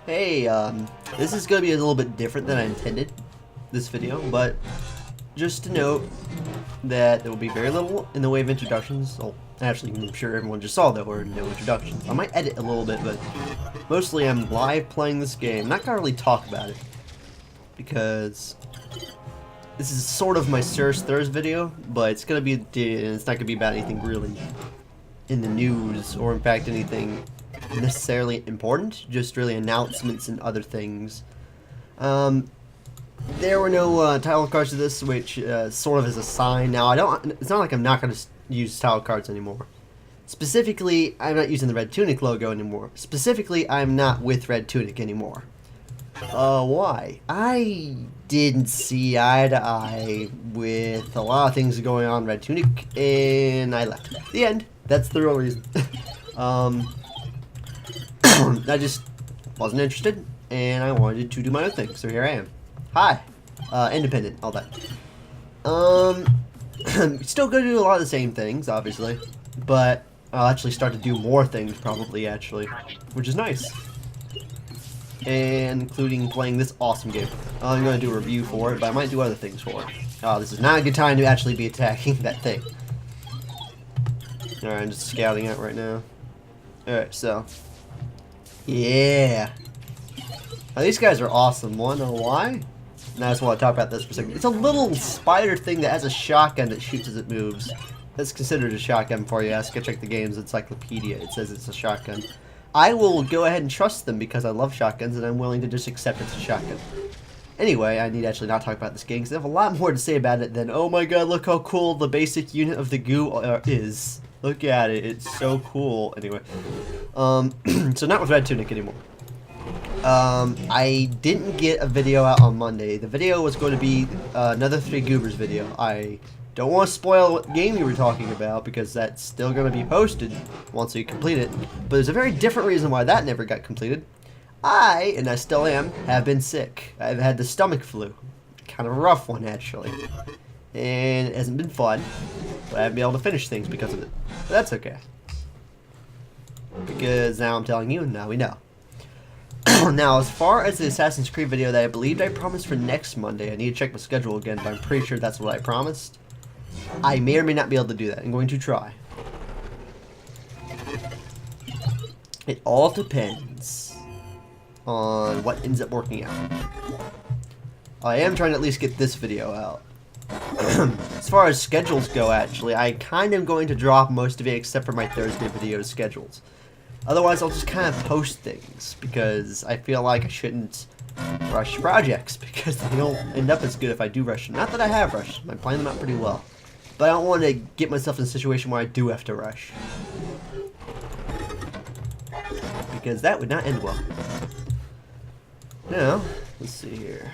Hey, this is going to be a little bit different than I intended, this video, but just to note that there will be very little in the way of introductions. Oh, actually, I'm sure everyone just saw there were no introductions. I might edit a little bit, but mostly I'm live playing this game. I'm not going to really talk about it, because this is sort of my Srs Thurs video, but it's going to be, it's not going to be about anything really in the news, or in fact anything necessarily important, just really announcements and other things. There were no title cards to this, which sort of is a sign. Now, it's not like I'm not going to use title cards anymore. Specifically, I'm not using the Red Tunic logo anymore. Specifically, I'm not with Red Tunic anymore. Why? I didn't see eye to eye with a lot of things going on in Red Tunic, and I left. The end. That's the real reason. I just wasn't interested, and I wanted to do my own thing, so here I am. Hi. Independent, all that. Still gonna do a lot of the same things, obviously, but I'll actually start to do more things, probably, actually, which is nice. And including playing this awesome game. I'm gonna do a review for it, but I might do other things for it. This is not a good time to actually be attacking that thing. Alright, I'm just scouting it right now. Alright, so. Yeah. Now, these guys are awesome. Wanna know why? Now I just want to talk about this for a second. It's a little spider thing that has a shotgun that shoots as it moves. That's considered a shotgun before you ask. Go check the game's encyclopedia. It says it's a shotgun. I will go ahead and trust them because I love shotguns and I'm willing to just accept it's a shotgun. Anyway, I need to actually not talk about this game because I have a lot more to say about it than, oh my god, look how cool the basic unit of the Goo is. Look at it, it's so cool. Anyway, so not with Red Tunic anymore. I didn't get a video out on Monday. The video was going to be another 3 Goobers video. I don't want to spoil what game you were talking about because that's still going to be posted once we complete it. But there's a very different reason why that never got completed. And I still am, have been sick. I've had the stomach flu. Kind of a rough one, actually. And it hasn't been fun, but I haven't been able to finish things because of it. But that's okay. Because now I'm telling you, and now we know. Now, as far as the Assassin's Creed video that I believed I promised for next Monday, I need to check my schedule again, but I'm pretty sure that's what I promised. I may or may not be able to do that. I'm going to try. It all depends on what ends up working out. I am trying to at least get this video out. As far as schedules go, actually, I kind of am going to drop most of it except for my Thursday video schedules. Otherwise, I'll just kind of post things because I feel like I shouldn't rush projects because they don't end up as good if I do rush them. Not that I have rushed them, I plan them out pretty well. But I don't want to get myself in a situation where I do have to rush. Because that would not end well. Now, let's see here.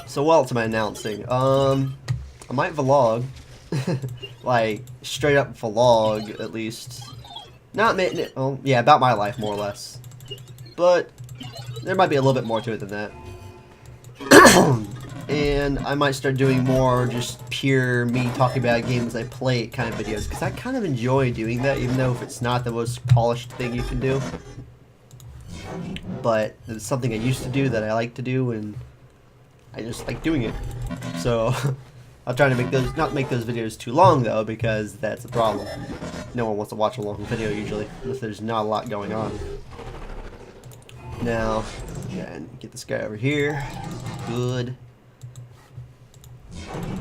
So what else am I announcing? I might vlog. Like, straight up vlog, at least. Not, well, yeah, about my life, more or less. But, there might be a little bit more to it than that. And I might start doing more just pure me talking about games I play kind of videos, because I kind of enjoy doing that, even though if it's not the most polished thing you can do. But, it's something I used to do that I like to do, and I just like doing it. So, I'll try to make those, not make those videos too long though, because that's a problem. No one wants to watch a long video usually, unless there's not a lot going on. Now, again, get this guy over here. Good.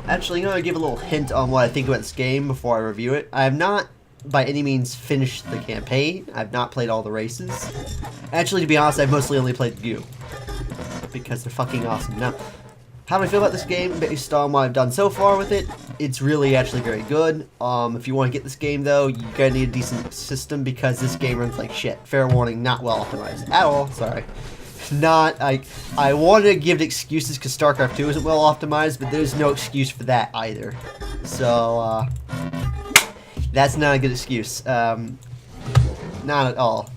Actually, you know, I'll give a little hint on what I think about this game before I review it. I have not, by any means, finished the campaign. I've not played all the races. Actually, to be honest, I've mostly only played Goo. Because they're fucking awesome. Now, how do I feel about this game based on what I've done so far with it? It's really actually very good. If you want to get this game though, you're gonna need a decent system because this game runs like shit. Fair warning, not well optimized at all. Sorry. Not, I want to give it excuses because StarCraft 2 isn't well optimized, but there's no excuse for that either. So, that's not a good excuse. Not at all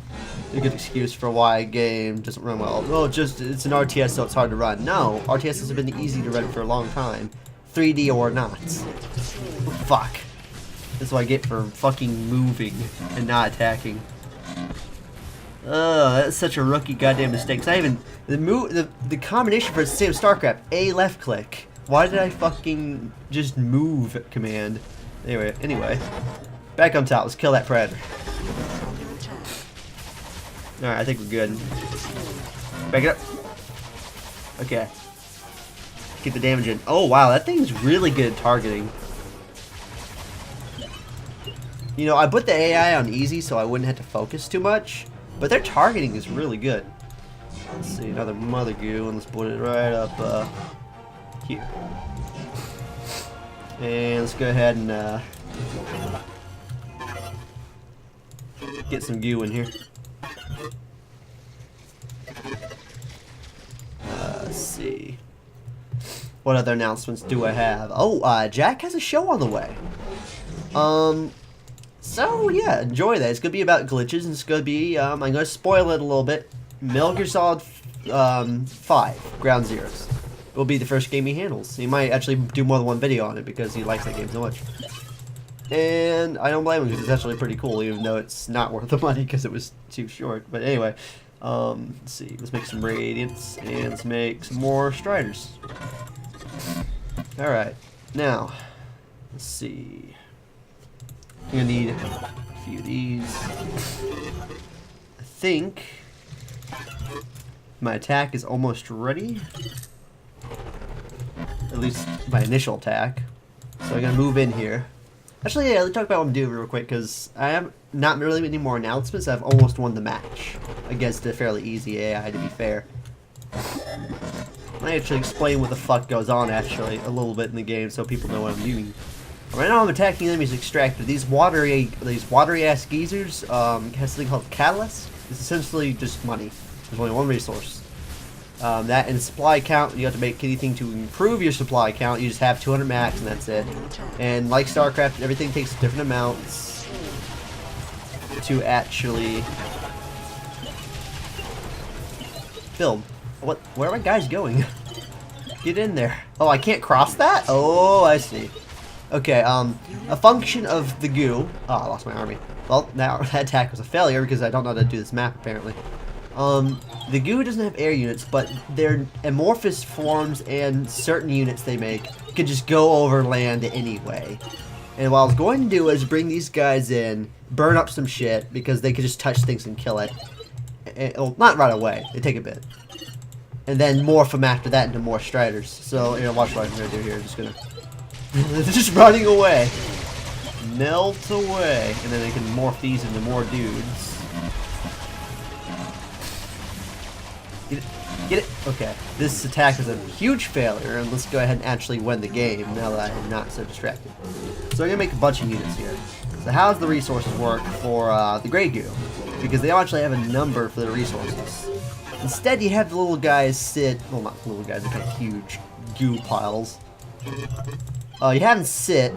a good excuse for why a game doesn't run well. Well, just it's an RTS, so it's hard to run. No, RTSs have been easy to run for a long time, 3D or not. Fuck. That's what I get for fucking moving and not attacking. That's such a rookie goddamn mistake. 'Cause I even the combination for the same StarCraft, A left click. Why did I fucking just move command? Anyway, back on top. Let's kill that predator. All right, I think we're good. Back it up. Okay. Get the damage in. Oh wow, that thing's really good at targeting. You know, I put the AI on easy so I wouldn't have to focus too much, but their targeting is really good. Let's see, another mother goo, and let's put it right up here. And let's go ahead and get some goo in here. Let's see. What other announcements do I have? Oh, Jack has a show on the way. So yeah, enjoy that. It's gonna be about glitches, and it's gonna be, I'm gonna spoil it a little bit. Metal Gear Solid 5, Ground Zeroes. Will be the first game he handles. He might actually do more than one video on it because he likes that game so much. And I don't blame him because it's actually pretty cool, even though it's not worth the money because it was too short. But anyway, let's see. Let's make some Radiants, and let's make some more Striders. Alright, now, let's see. I'm gonna need a few of these. I think my attack is almost ready. At least my initial attack. So I'm gonna move in here. Actually, yeah, let's talk about what I'm doing real quick, because I have not really any more announcements. I've almost won the match against a fairly easy AI, to be fair. I actually explain what the fuck goes on actually a little bit in the game so people know what I'm doing. Right now I'm attacking enemies extracted. These watery ass geezers has something called Catalyst. It's essentially just money. There's only one resource. That and supply count, you have to make anything to improve your supply count. You just have 200 max and that's it. And like StarCraft, everything takes different amounts to actually build. What? Where are my guys going? Get in there. Oh, I can't cross that? Oh, I see. Okay, a function of the goo. Oh, I lost my army. Well, that attack was a failure because I don't know how to do this map, apparently. The goo doesn't have air units, but their amorphous forms and certain units they make can just go over land anyway. And what I was going to do is bring these guys in, burn up some shit, because they can just touch things and kill it. Well, not right away. They take a bit. And then morph them after that into more Striders. So, you know, watch what I'm going to do here. I'm just going to... just running away. Melt away. And then they can morph these into more dudes. Get it? Get it? Okay. This attack is a huge failure, and let's go ahead and actually win the game now that I'm not so distracted. So I'm going to make a bunch of units here. So how does the resources work for the Grey Goo? Because they don't actually have a number for the resources. Instead, you have the little guys sit... Well, not little guys, they're kind of huge goo piles. You have them sit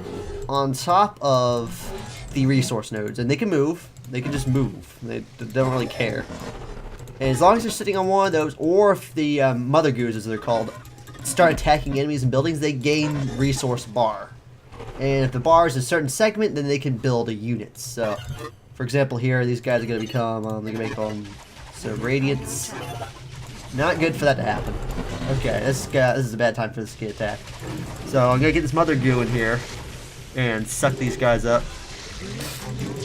on top of the resource nodes, and they can move. They can just move. They don't really care. And as long as they're sitting on one of those, or if the mother goos, as they're called, start attacking enemies and buildings, they gain resource bar. And if the bar is a certain segment, then they can build a unit. So, for example, here, these guys are going to become, they can make them, so Radiants. Not good for that to happen. Okay, this is a bad time for this kid attack. So I'm going to get this mother goo in here and suck these guys up.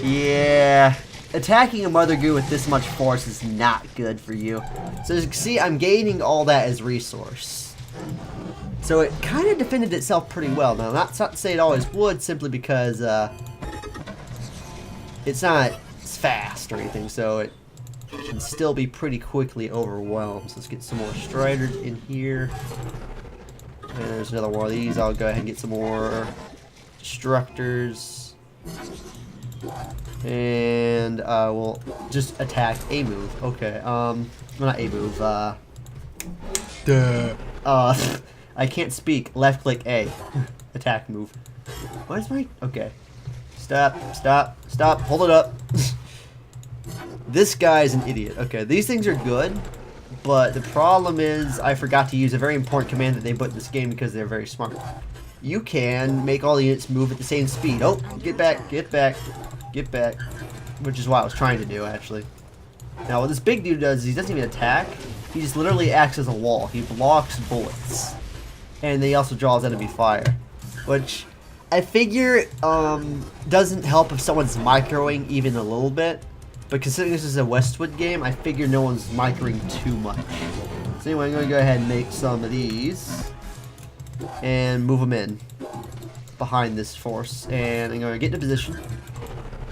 Yeah. Attacking a mother goo with this much force is not good for you. So as you can see, I'm gaining all that as resource. So it kind of defended itself pretty well. Now, not to say it always would, simply because it's not fast or anything, so it can still be pretty quickly overwhelmed. So let's get some more Striders in here. And there's another one of these. I'll go ahead and get some more Destructors. And we'll just attack a move. Okay, well, not a move, I can't speak. Left click A. Attack move. What is my... Okay. Stop, stop, stop. Hold it up. This guy is an idiot. Okay, these things are good, but the problem is I forgot to use a very important command that they put in this game because they're very smart. You can make all the units move at the same speed. Oh, get back, get back, get back. which is what I was trying to do, actually. Now, what this big dude does is he doesn't even attack. He just literally acts as a wall. He blocks bullets. And he also draws enemy fire. Which, I figure, doesn't help if someone's microing even a little bit. But considering this is a Westwood game, I figure no one's microing too much. So anyway, I'm going to go ahead and make some of these. And move them in. Behind this force. And I'm going to get into position.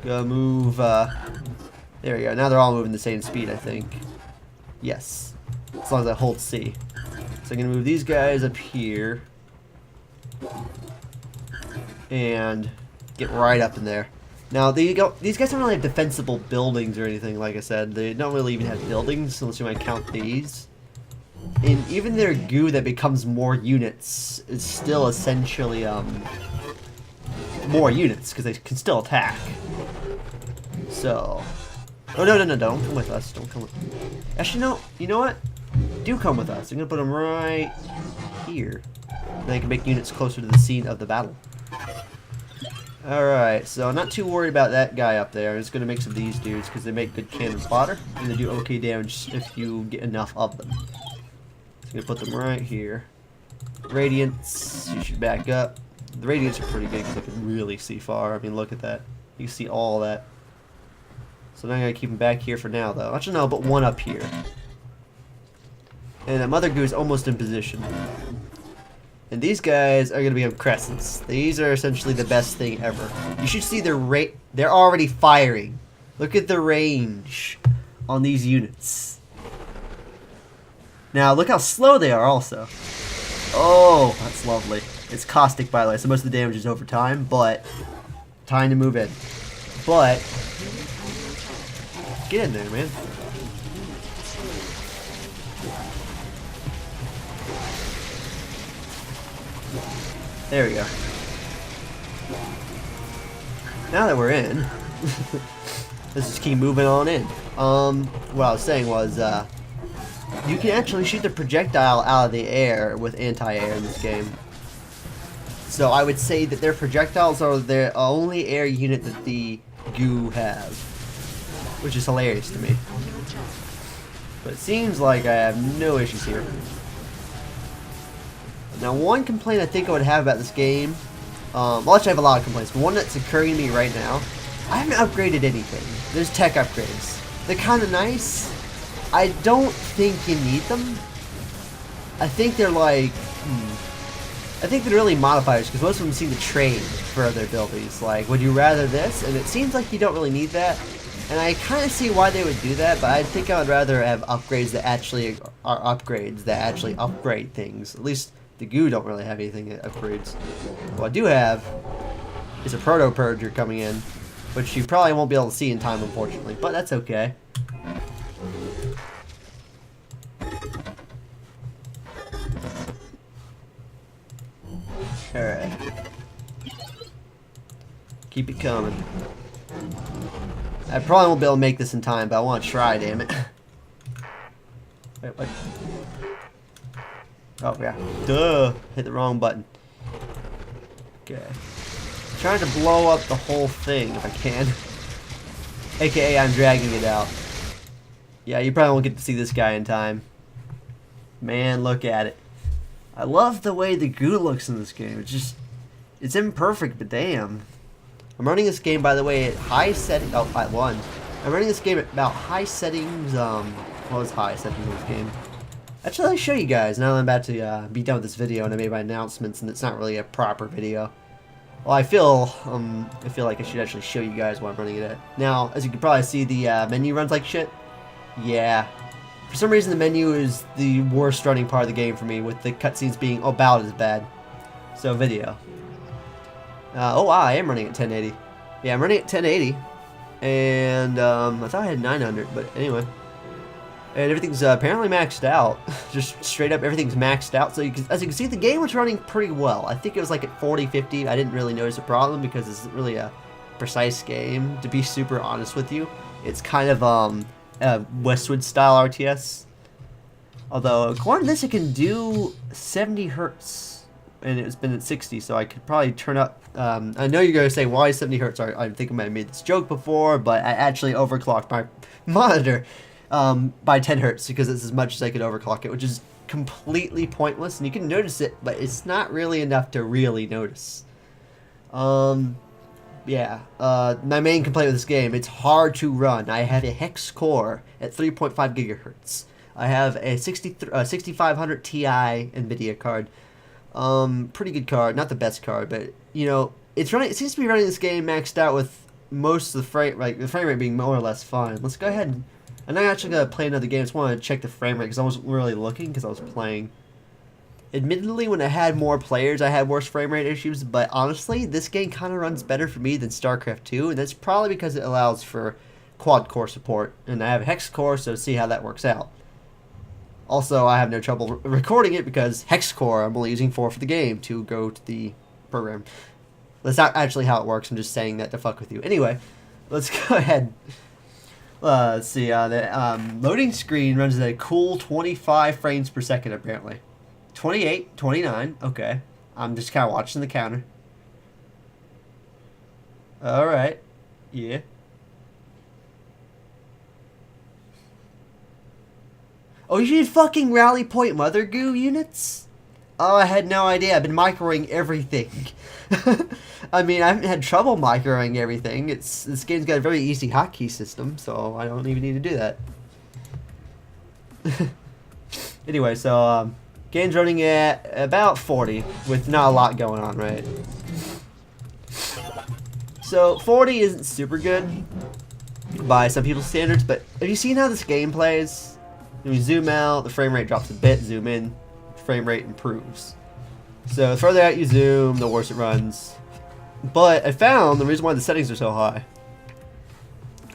Go move, there we go. Now they're all moving the same speed, I think. Yes. As long as I hold C. So I'm going to move these guys up here. And get right up in there. Now, these guys don't really have defensible buildings or anything, like I said. They don't really even have buildings, unless you might count these. And even their goo that becomes more units is still essentially, more units, because they can still attack. So... Oh, no, don't come with us. Don't come with... Actually, no. You know what? Do come with us. I'm going to put them right here. Then I can make units closer to the scene of the battle. Alright, so I'm not too worried about that guy up there. I'm just going to make some of these dudes because they make good cannon fodder. And they do okay damage if you get enough of them. So I'm going to put them right here. Radiants, you should back up. The radiants are pretty good because I can really see far. I mean, look at that. You can see all that. So now I'm going to keep them back here for now, though. Actually, no, but one up here. And that mother goo is almost in position. And these guys are going to become crescents. These are essentially the best thing ever. You should see their rate. They're already firing. Look at the range on these units. Now, look how slow they are also. Oh, that's lovely. It's caustic, by the way, so most of the damage is over time, but time to move in. But... get in there, man. There we go. Now that we're in, let's just keep moving on in. What I was saying was, you can actually shoot the projectile out of the air with anti-air in this game. So I would say that their projectiles are the only air unit that the goo have. Which is hilarious to me. But it seems like I have no issues here. Now, one complaint I think I would have about this game, well, actually I have a lot of complaints, but one that's occurring to me right now, I haven't upgraded anything. There's tech upgrades. They're kind of nice. I don't think you need them. I think they're like, I think they're really modifiers, because most of them seem to trade for their abilities. Like, would you rather this? And it seems like you don't really need that. And I kind of see why they would do that, but I think I would rather have upgrades that actually are upgrades that actually upgrade things. At least the goo don't really have anything that upgrades. What I do have is a proto purger coming in, which you probably won't be able to see in time, unfortunately, but that's okay. Alright. Keep it coming. I probably won't be able to make this in time, but I want to try, damn it. Wait, what? Oh, yeah. Duh! Hit the wrong button. Okay. Trying to blow up the whole thing if I can. AKA, I'm dragging it out. Yeah, you probably won't get to see this guy in time. Man, look at it. I love the way the goo looks in this game. It's just... it's imperfect, but damn. I'm running this game, by the way, at high settings. Oh, at 1. I'm running this game at about high settings. What was high settings in this game? Actually, I'll show you guys now that I'm about to be done with this video and I made my announcements and it's not really a proper video. Well, I feel like I should actually show you guys what I'm running it at. Now, as you can probably see, the menu runs like shit. Yeah. For some reason, the menu is the worst running part of the game for me, with the cutscenes being about as bad. So, video. Oh wow, I am running at 1080. Yeah, I'm running at 1080. And, I thought I had 900, but anyway. And everything's apparently maxed out. Just straight up, everything's maxed out. So, as you can see, the game was running pretty well. I think it was like at 40, 50. I didn't really notice a problem because it's really a precise game, to be super honest with you. It's kind of, a Westwood style RTS. Although, according to this, it can do 70 hertz. and it's been at 60, so I could probably turn up. I know you're going to say, why 70 hertz? I think I might have made this joke before, but I actually overclocked my monitor by 10 hertz because it's as much as I could overclock it, which is completely pointless, and you can notice it, but it's not really enough to really notice. Yeah, my main complaint with this game, it's hard to run. I have a hex core at 3.5 gigahertz. I have a 6500 Ti NVIDIA card. Pretty good card, not the best card, but you know, it's running. It seems to be running this game maxed out with most of the frame, like the frame rate being more or less fine. Let's go ahead. I'm not actually gonna play another game. I just want to check the frame rate because I wasn't really looking because I was playing. Admittedly, when I had more players, I had worse frame rate issues, but honestly, this game kind of runs better for me than StarCraft 2, and that's probably because it allows for quad-core support, and I have a hex core, so see how that works out. Also, I have no trouble recording it because hex core I'm only using 4 for the game to go to the program. That's not actually how it works, I'm just saying that to fuck with you. Anyway, let's go ahead. Let's see, the loading screen runs at a cool 25 frames per second, apparently. 28, 29, okay. I'm just kind of watching the counter. Alright, yeah. Oh, you need fucking rally point mother goo units? Oh, I had no idea. I've been microing everything. I mean, I haven't had trouble microing everything. This game's got a very easy hotkey system, so I don't even need to do that. Anyway, so, game's running at about 40, with not a lot going on, right? So, 40 isn't super good by some people's standards, but have you seen how this game plays? When you zoom out, the frame rate drops a bit, zoom in, frame rate improves. So, the further out you zoom, the worse it runs. But I found the reason why the settings are so high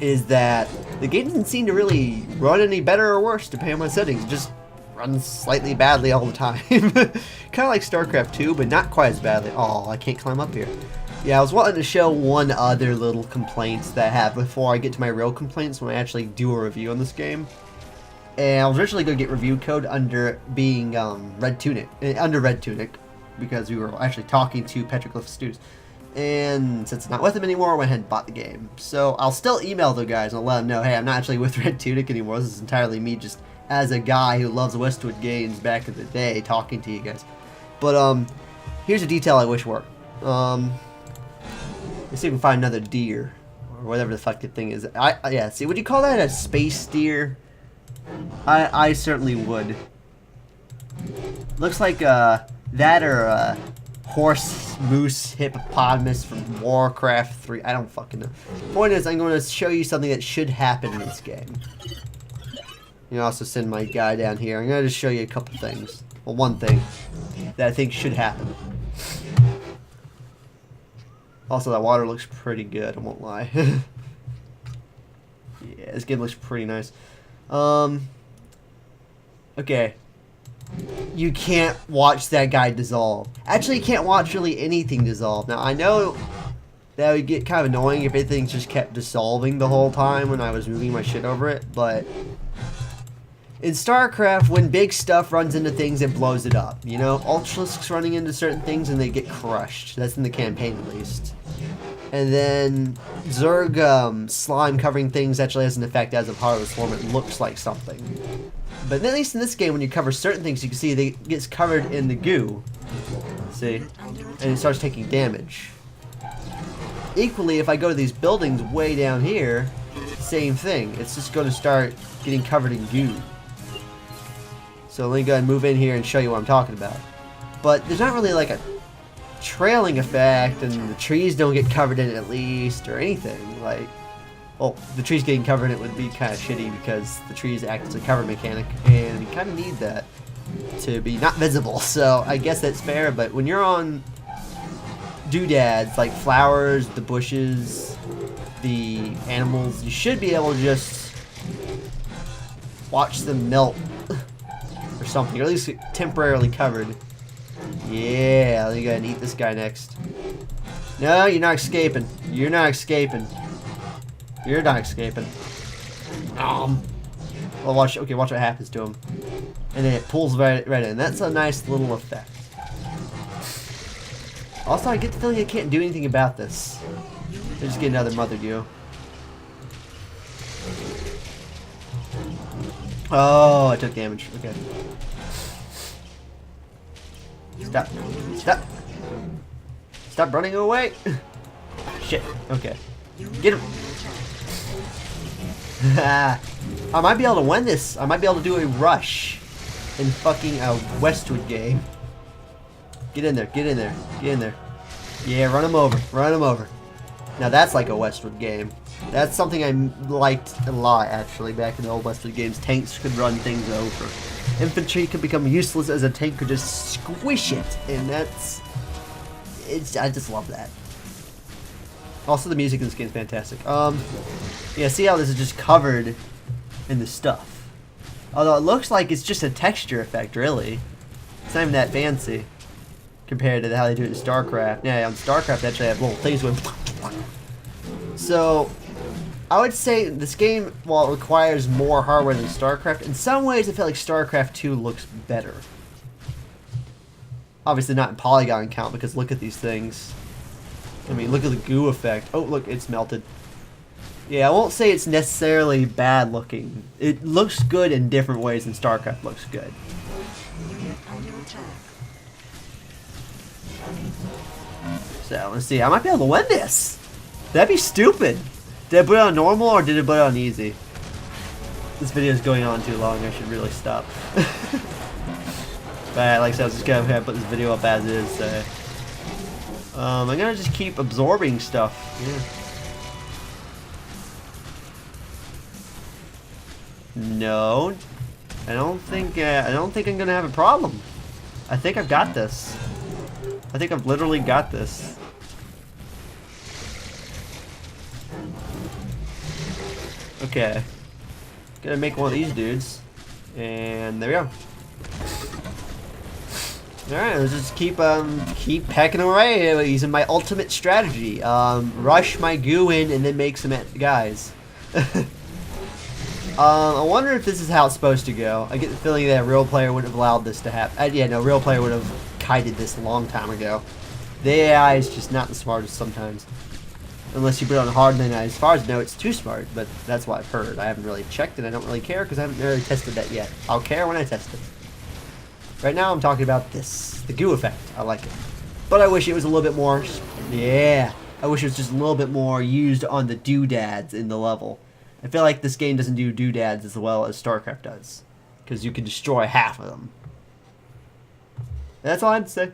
is that the game doesn't seem to really run any better or worse depending on my settings. It just runs slightly badly all the time. Kind of like StarCraft 2, but not quite as badly. Oh, I can't climb up here. Yeah, I was wanting to show one other little complaints that I have before I get to my real complaints when I actually do a review on this game. And I was originally going to get review code under being Red Tunic, because we were actually talking to Petroglyph Stews. And since it's not with him anymore, I went ahead and bought the game. So I'll still email the guys and I'll let them know, hey, I'm not actually with Red Tunic anymore. This is entirely me just as a guy who loves Westwood games back in the day talking to you guys. But here's a detail I wish worked. Let's see if we can find another deer or whatever the fuck the thing is. Yeah, see, would you call that a space deer? I certainly would. Looks like that or a horse, moose, hippopotamus from Warcraft 3. I don't fucking know. Point is, I'm going to show you something that should happen in this game. You can also send my guy down here. I'm going to just show you a couple things. Well, one thing that I think should happen. Also, that water looks pretty good, I won't lie. Yeah, this game looks pretty nice. Okay. You can't watch that guy dissolve. Actually, you can't watch really anything dissolve. Now, I know that would get kind of annoying if everything just kept dissolving the whole time when I was moving my shit over it, but in StarCraft, when big stuff runs into things, it blows it up. You know, Ultralisks running into certain things and they get crushed. That's in the campaign, at least. And then Zerg slime covering things actually has an effect as of Heart of the Swarm. It looks like something. But at least in this game, when you cover certain things, you can see it gets covered in the goo. See? And it starts taking damage. Equally, if I go to these buildings way down here, same thing. It's just going to start getting covered in goo. So let me go ahead and move in here and show you what I'm talking about. But there's not really like a trailing effect, and the trees don't get covered in it at least, or anything. Like, well, the trees getting covered in it would be kind of shitty because the trees act as a cover mechanic, and you kind of need that to be not visible. So I guess that's fair, but when you're on doodads, like flowers, the bushes, the animals, you should be able to just watch them melt or something, or at least temporarily covered. Yeah, let me go ahead and eat this guy next. No, you're not escaping. You're not escaping. You're not escaping. Well, watch what happens to him. And then it pulls right in. That's a nice little effect. Also, I get the feeling I can't do anything about this. I just get another Mother Goo. Oh, I took damage. Okay. Stop. Stop. Stop running away. Shit. Okay. Get him. I might be able to win this. I might be able to do a rush in fucking a Westwood game. Get in there. Get in there. Get in there. Yeah, run him over. Run him over. Now that's like a Westwood game. That's something I liked a lot, actually, back in the old Westwood games. Tanks could run things over. Infantry could become useless as a tank could just squish it. And that's... I just love that. Also, the music in this game is fantastic. Yeah, see how this is just covered in the stuff. Although it looks like it's just a texture effect, really. It's not even that fancy compared to how they do it in StarCraft. Yeah, on StarCraft, they actually have little things going. So, I would say this game, while it requires more hardware than StarCraft, in some ways I feel like StarCraft 2 looks better. Obviously not in polygon count, because look at these things. I mean, look at the goo effect. Oh, look, it's melted. Yeah, I won't say it's necessarily bad looking. It looks good in different ways than StarCraft looks good. So, let's see. I might be able to win this. That'd be stupid. Did I put it on normal or did I put it on easy? This video is going on too long. I should really stop. But like I said, I was just gonna put this video up as is. So. I'm gonna just keep absorbing stuff. Yeah. No, I don't think I'm gonna have a problem. I think I've got this. I think I've literally got this. Okay. Gonna make one of these dudes. And there we go. Alright, let's just keep pecking away using my ultimate strategy. Rush my goo in and then make some guys. I wonder if this is how it's supposed to go. I get the feeling that a real player wouldn't have allowed this to happen. Yeah, no, a real player would have kited this a long time ago. The AI is just not the smartest sometimes. Unless you put it on hard, then as far as I know, it's too smart, but that's what I've heard. I haven't really checked and I don't really care because I haven't really tested that yet. I'll care when I test it. Right now I'm talking about this, the goo effect. I like it. But I wish it was a little bit more, yeah. I wish it was just a little bit more used on the doodads in the level. I feel like this game doesn't do doodads as well as StarCraft does. Because you can destroy half of them. That's all I had to say.